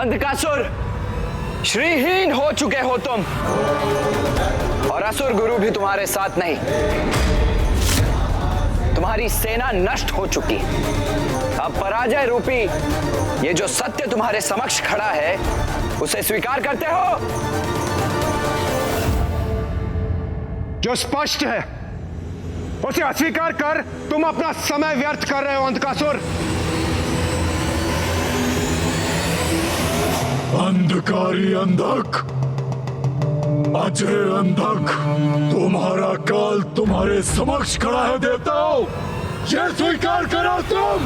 अंधकासुर, श्रीहीन हो चुके हो तुम, और असुर गुरु भी तुम्हारे साथ नहीं। तुम्हारी सेना नष्ट हो चुकी। अब पराजय रूपी ये जो सत्य तुम्हारे समक्ष खड़ा है, उसे स्वीकार करते हो? जो स्पष्ट है उसे अस्वीकार कर तुम अपना समय व्यर्थ कर रहे हो अंधकासुर। अंधकारी अंधक, अजय अंधक, तुम्हारा काल तुम्हारे समक्ष खड़ा है देवताओं, ये स्वीकार करो तुम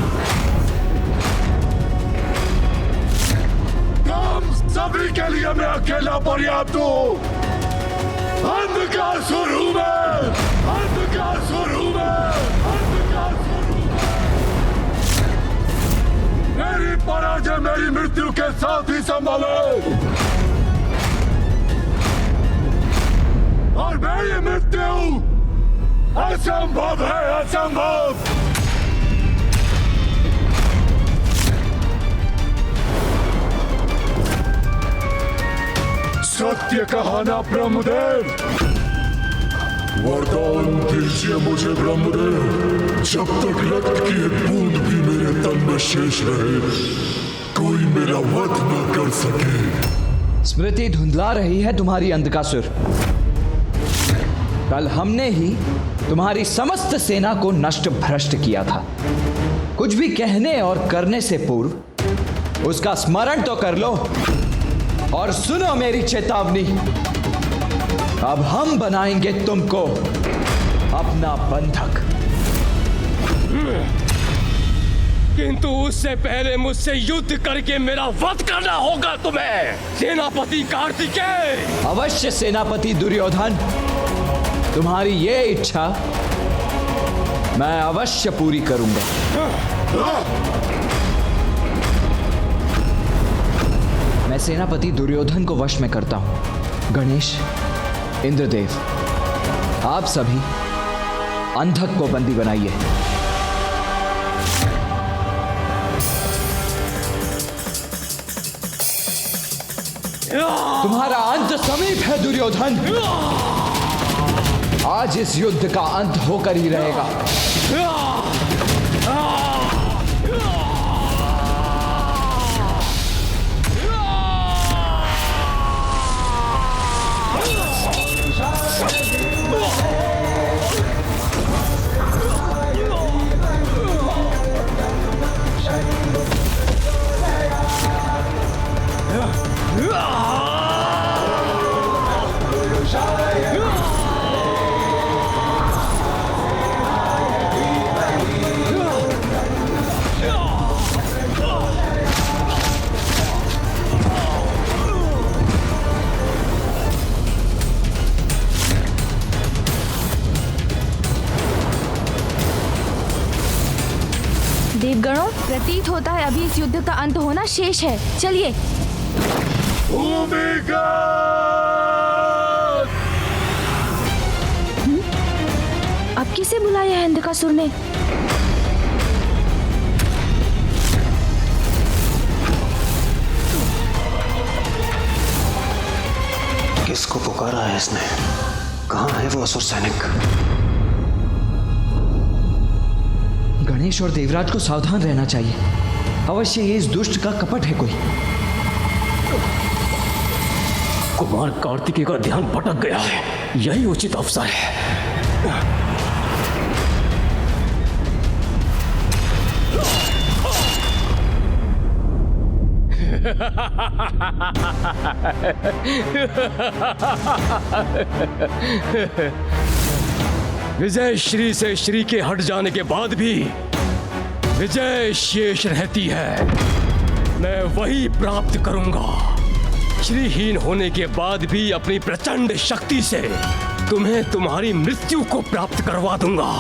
सभी के लिए मैं अकेला पर्याप्त हूं। अंधकासुर हूं मैं, अंधकासुर हूं मैं, अंधकासुर हूं मैं। मेरी पराजय मेरी मृत्यु के साथ ही संभव है, और मेरी मृत्यु असंभव है, असंभव। सत्य कहा ना ब्रह्मदेव, वरदान दीजिए मुझे ब्रह्मदेव, जब तक रक्त की एक बूंद भी मेरे तन में शेष रहे, कोई मेरा वध न कर सके। स्मृति धुंधला रही है तुम्हारी अंधकासुर। कल हमने ही तुम्हारी समस्त सेना को नष्ट भ्रष्ट किया था। कुछ भी कहने और करने से पूर्व उसका स्मरण तो कर लो, और सुनो मेरी चेतावनी। अब हम बनाएंगे तुमको अपना बंधक, किंतु उससे पहले मुझसे युद्ध करके मेरा वध करना होगा तुम्हें, सेनापति कार्तिकेय। अवश्य सेनापति दुर्योधन, तुम्हारी ये इच्छा मैं अवश्य पूरी करूंगा। मैं सेनापति दुर्योधन को वश में करता हूं। गणेश, इंद्रदेव, आप सभी अंधक को बंदी बनाइए। तुम्हारा अंत समीप है दुर्योधन। आज इस युद्ध का अंत होकर ही रहेगा। देवगणों, प्रतीत होता है अभी इस युद्ध का अंत होना शेष है। चलिए। अब किसे बुलाया है अंधकासुर ने? किसको पुकारा है इसने? कहाँ है वो असुर सैनिक? गणेश और देवराज को सावधान रहना चाहिए। अवश्य ये इस दुष्ट का कपट है कोई। कुमार कार्तिकेय का ध्यान भटक गया है, यही उचित अवसर है। विजय श्री से श्री के हट जाने के बाद भी विजय शेष रहती है। मैं वही प्राप्त करूंगा। श्रीहीन होने के बाद भी अपनी प्रचंड शक्ति से तुम्हें तुम्हारी मृत्यु को प्राप्त करवा दूंगा।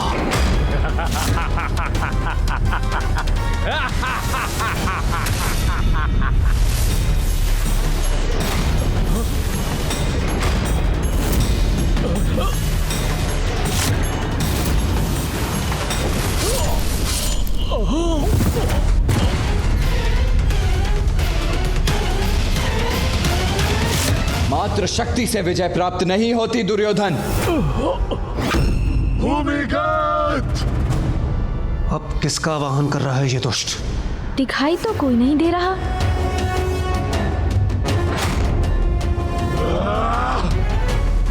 मात्र शक्ति से विजय प्राप्त नहीं होती दुर्योधन। भूमिगत! अब किसका वाहन कर रहा है ये दुष्ट? दिखाई तो कोई नहीं दे रहा।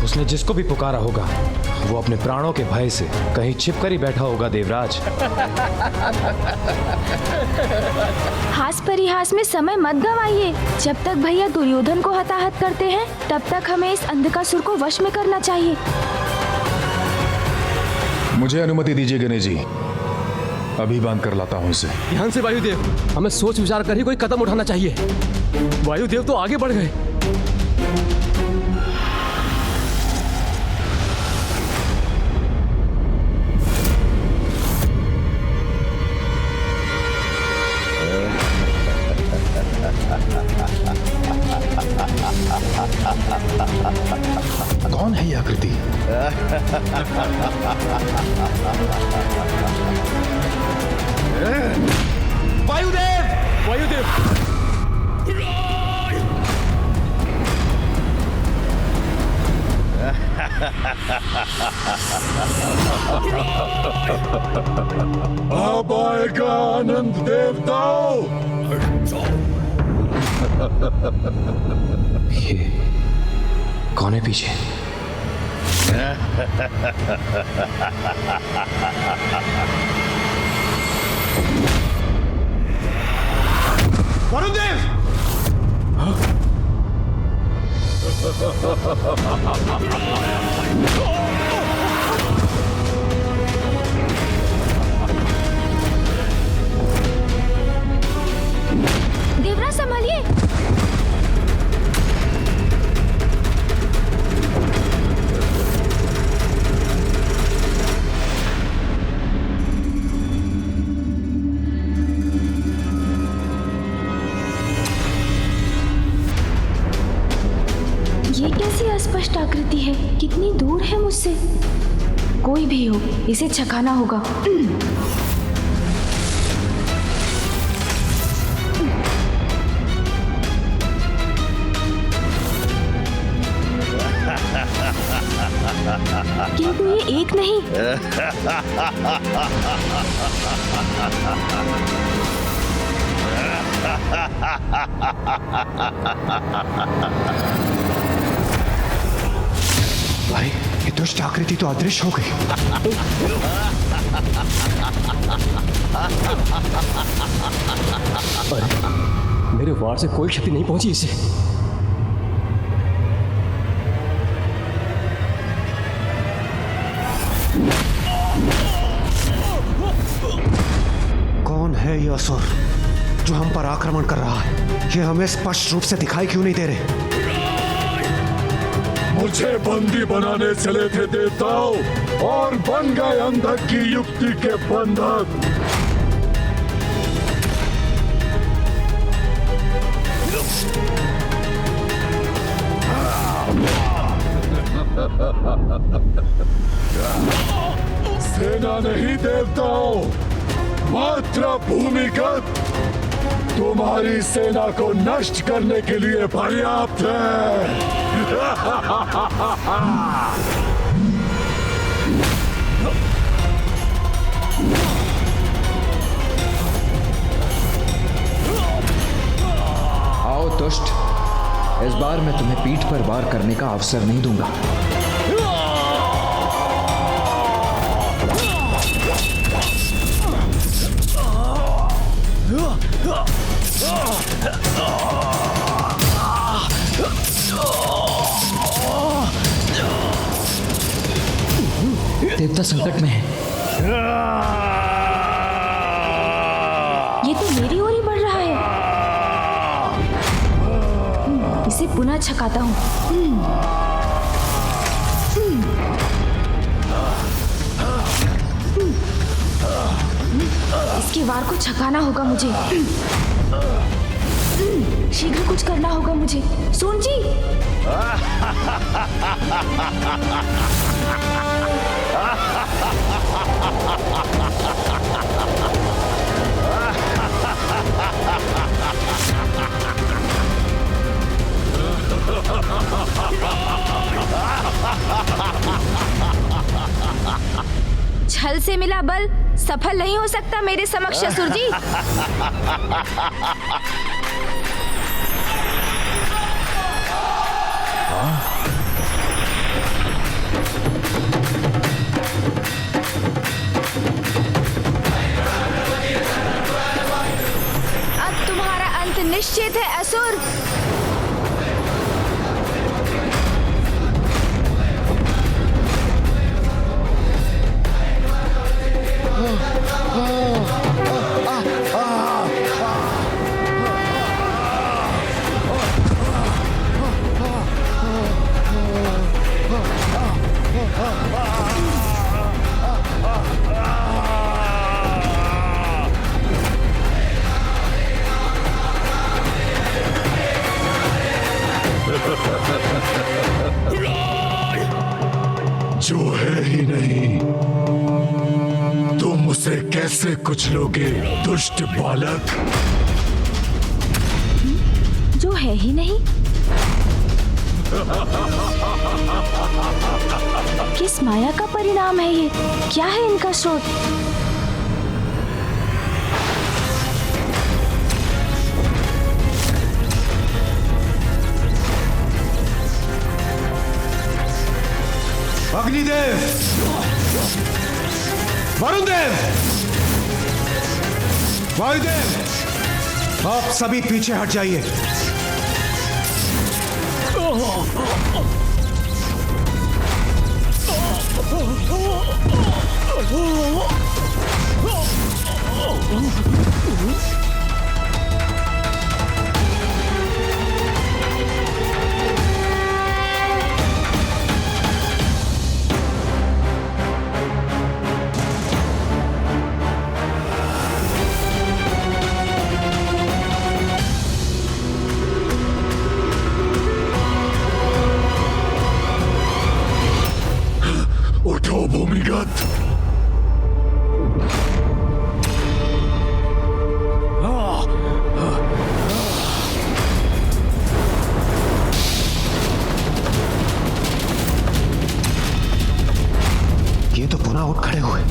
उसने जिसको भी पुकारा होगा वो अपने प्राणों के भय से कहीं छिपकर ही बैठा होगा देवराज। हास परिहास में समय मत गवाइए। जब तक भैया दुर्योधन को हताहत करते हैं तब तक हमें इस अंधकासुर को वश में करना चाहिए। मुझे अनुमति दीजिए गणेश जी, अभी बांध कर लाता हूं इसे। ध्यान से वायुदेव, हमें सोच विचार कर ही कोई कदम उठाना चाहिए। वायुदेव तो आगे बढ़ गए। कौन है ये आकृति? वायुदेव! वायुदेव! अब आएगा आनंद देवताओं। ये कौन है पीछे? वरुणदेव! देवराज संभालिए। ये कैसी अस्पष्ट आकृति है? कितनी दूर है मुझसे? कोई भी हो, इसे छकाना होगा। किंतु ये एक नहीं। भाई, ये दुष्ट आकृति तो अदृश्य हो गई। मेरे वार से कोई क्षति नहीं पहुंची इसे। कौन है ये असुर जो हम पर आक्रमण कर रहा है? ये हमें स्पष्ट रूप से दिखाई क्यों नहीं दे रहे? मुझे बंदी बनाने चले थे देवताओं और बन गए अंधक की युक्ति के बंधक। सेना नहीं देवताओं, मात्र भूमिगत तुम्हारी सेना को नष्ट करने के लिए पर्याप्त है। आओ दुष्ट, इस बार मैं तुम्हें पीठ पर वार करने का अवसर नहीं दूंगा। देवता संकट में है। ये तो मेरी ओर ही बढ़ रहा है। इसे पुनः छकाता हूँ। इसके वार को छकाना होगा मुझे। शीघ्र कुछ करना होगा मुझे। सोन जी! जल से मिला बल सफल नहीं हो सकता मेरे समक्ष असुर जी। अब तुम्हारा अंत निश्चित है असुर। जो है ही नहीं तुम उसे कैसे कुचलोगे दुष्ट बालक। जो है ही नहीं? किस माया का परिणाम है ये? क्या है इनका स्रोत? अग्निदेव, वरुणदेव, वायुदेव, आप सभी पीछे हट जाइए। उठो भूमिगत। ये तो पुनः उठ खड़े हुए।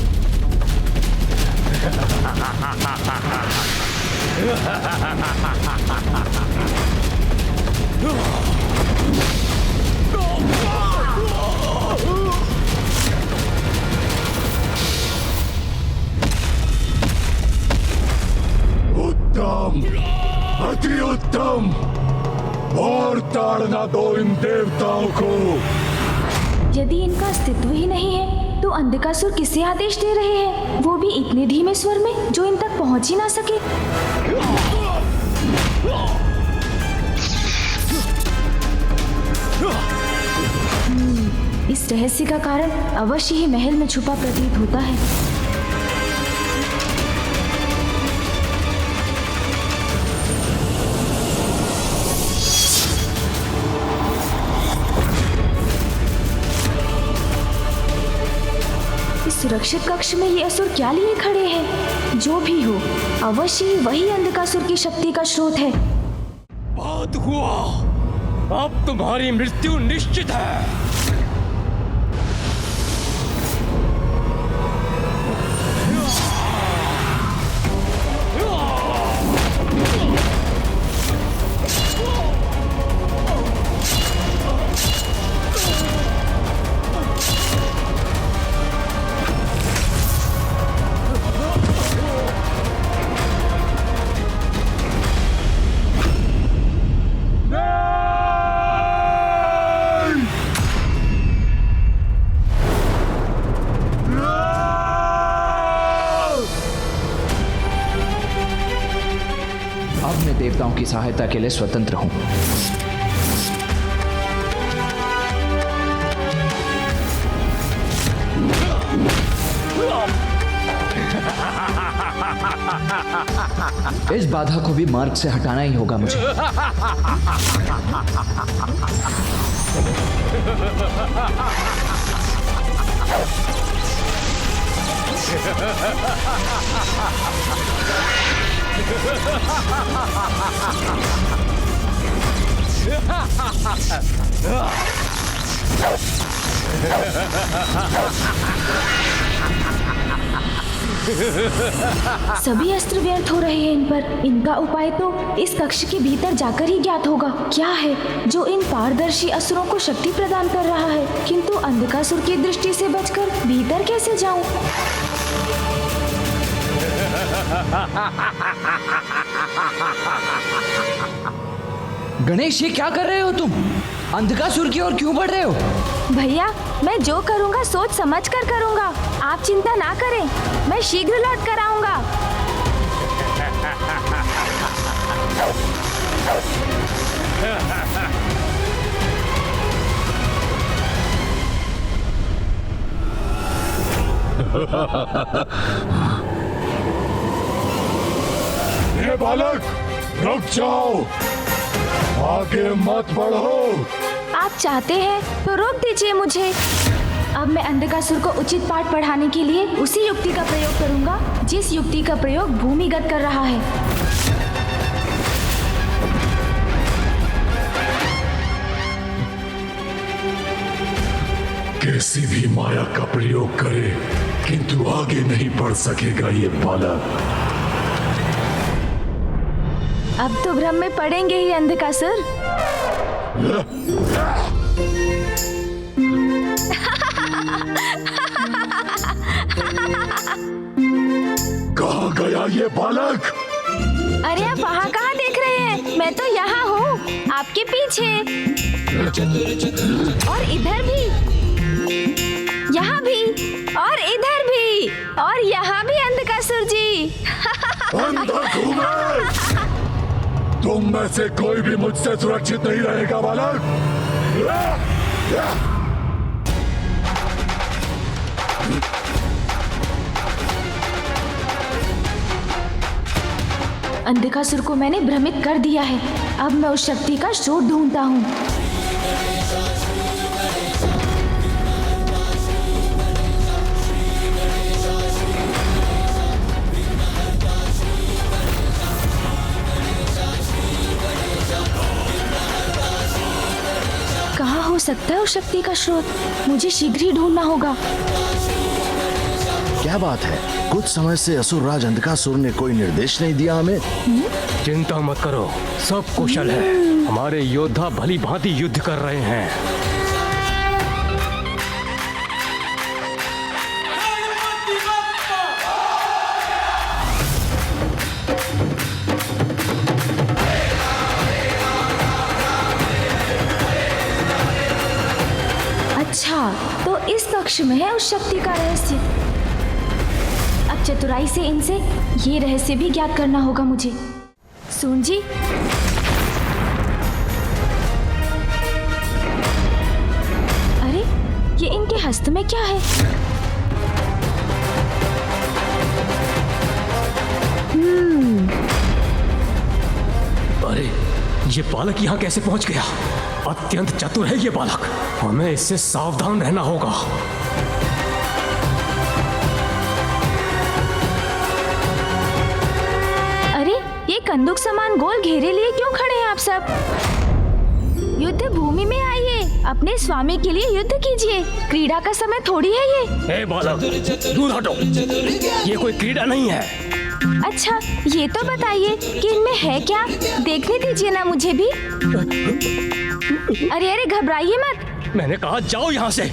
उत्तम, अति उत्तम। और ताड़ना दो इन देवताओं को। यदि इनका अस्तित्व ही नहीं है तो अंधकासुर किसे आदेश दे रहे हैं, वो भी इतने धीमे स्वर में जो इन तक पहुंच ही ना सके। इस रहस्य का कारण अवश्य ही महल में छुपा प्रतीत होता है। सुरक्षित कक्ष में ये असुर क्या लिए खड़े हैं? जो भी हो, अवश्य ही वही अंधकासुर की शक्ति का स्रोत है। बात हुआ, अब तुम्हारी मृत्यु निश्चित है। देवताओं की सहायता के लिए स्वतंत्र हूं। इस बाधा को भी मार्ग से हटाना ही होगा मुझे। सभी अस्त्र व्यर्थ हो रहे हैं इन पर। इनका उपाय तो इस कक्ष के भीतर जाकर ही ज्ञात होगा। क्या है जो इन पारदर्शी असुरों को शक्ति प्रदान कर रहा है? किंतु अंधकासुर की दृष्टि से बचकर भीतर कैसे जाऊं? गणेश, ये क्या कर रहे हो तुम? अंधकासुर की ओर क्यों बढ़ रहे हो? भैया, मैं जो करूँगा सोच समझ कर करूँगा। आप चिंता ना करें, मैं शीघ्र लौट कर आऊँगा। ये बालक, रुक जाओ, आगे मत बढ़ो। आप चाहते हैं तो रोक दीजिए मुझे। अब मैं अंधकासुर को उचित पाठ पढ़ाने के लिए उसी युक्ति का प्रयोग करूंगा जिस युक्ति का प्रयोग भूमिगत कर रहा है। कैसी भी माया का प्रयोग करे किंतु आगे नहीं बढ़ सकेगा ये बालक। अब तो भ्रम में पड़ेंगे ही अंधकासुर। कहाँ गया ये बालक? अरे आप वहाँ कहाँ देख रहे हैं? मैं तो यहाँ हूँ, आपके पीछे। और इधर भी, यहाँ भी, और इधर भी, और यहाँ भी अंधकासुर जी। अंधा घूमे। तुम में से कोई भी मुझसे सुरक्षित नहीं रहेगा बालक। अंधकासुर को मैंने भ्रमित कर दिया है। अब मैं उस शक्ति का स्रोत ढूंढता हूँ। कहाँ हो सकता है उस शक्ति का स्रोत? मुझे शीघ्र ही ढूंढना होगा। क्या बात है? कुछ समय से असुरराज अंधकासुर ने कोई निर्देश नहीं दिया हमें। चिंता मत करो, सब कुशल है। हमारे योद्धा भली भांति युद्ध कर रहे हैं। अच्छा, तो इस कक्ष में है उस शक्ति का रहस्य। अब चतुराई से इनसे ये रहस्य भी ज्ञात करना होगा मुझे। सुन जी, अरे ये इनके हस्त में क्या है? अरे ये बालक यहाँ कैसे पहुँच गया? अत्यंत चतुर है ये बालक, हमें इससे सावधान रहना होगा। अरे ये कंदूक समान गोल घेरे लिए क्यों खड़े हैं आप सब? युद्ध भूमि में आइए, अपने स्वामी के लिए युद्ध कीजिए। क्रीड़ा का समय थोड़ी है ये। ए बालक, दूर हटो, ये कोई क्रीड़ा नहीं है। अच्छा, ये तो बताइए कि इनमें है क्या? देखने दीजिए ना मुझे भी। अरे अरे घबराइए मत। मैंने कहा जाओ यहाँ से।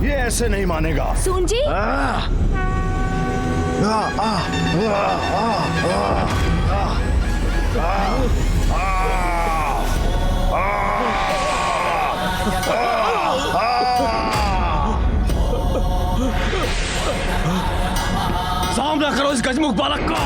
ये ऐसे नहीं मानेगा। सुन जी, सामना करो इस गजमुख बालक का।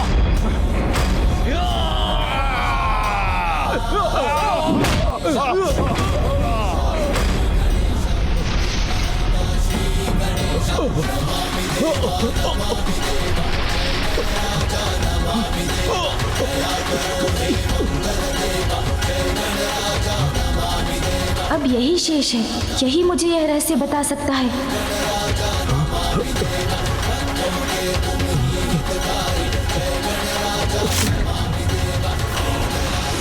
अब यही शेष है, यही मुझे यह रहस्य बता सकता है।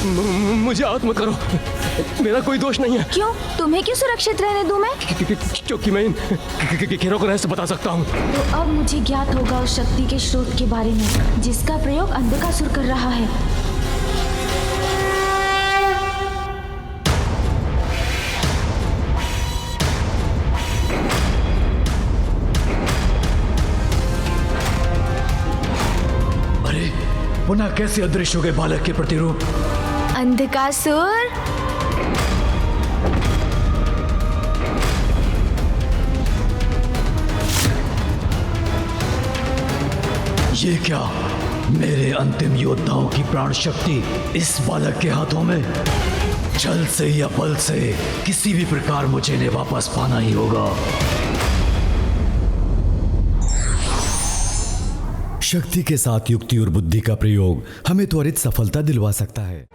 मुझे आहत मत करो, मेरा कोई दोष नहीं है। क्यों? तुम्हें क्यों सुरक्षित रहने दूं मैं? क्योंकि मैं इन घेरों का रहस्य बता सकता हूँ। तो अब मुझे ज्ञात होगा उस शक्ति के स्रोत के बारे में जिसका प्रयोग अंधकासुर कर रहा है। अरे पुनः कैसे अदृश्य हो गए बालक के प्रतिरूप? अंधकासुर, ये क्या? मेरे अंतिम योद्धाओं की प्राण शक्ति इस बालक के हाथों में? छल से या बल से किसी भी प्रकार मुझे इन्हें वापस पाना ही होगा। शक्ति के साथ युक्ति और बुद्धि का प्रयोग हमें त्वरित सफलता दिलवा सकता है।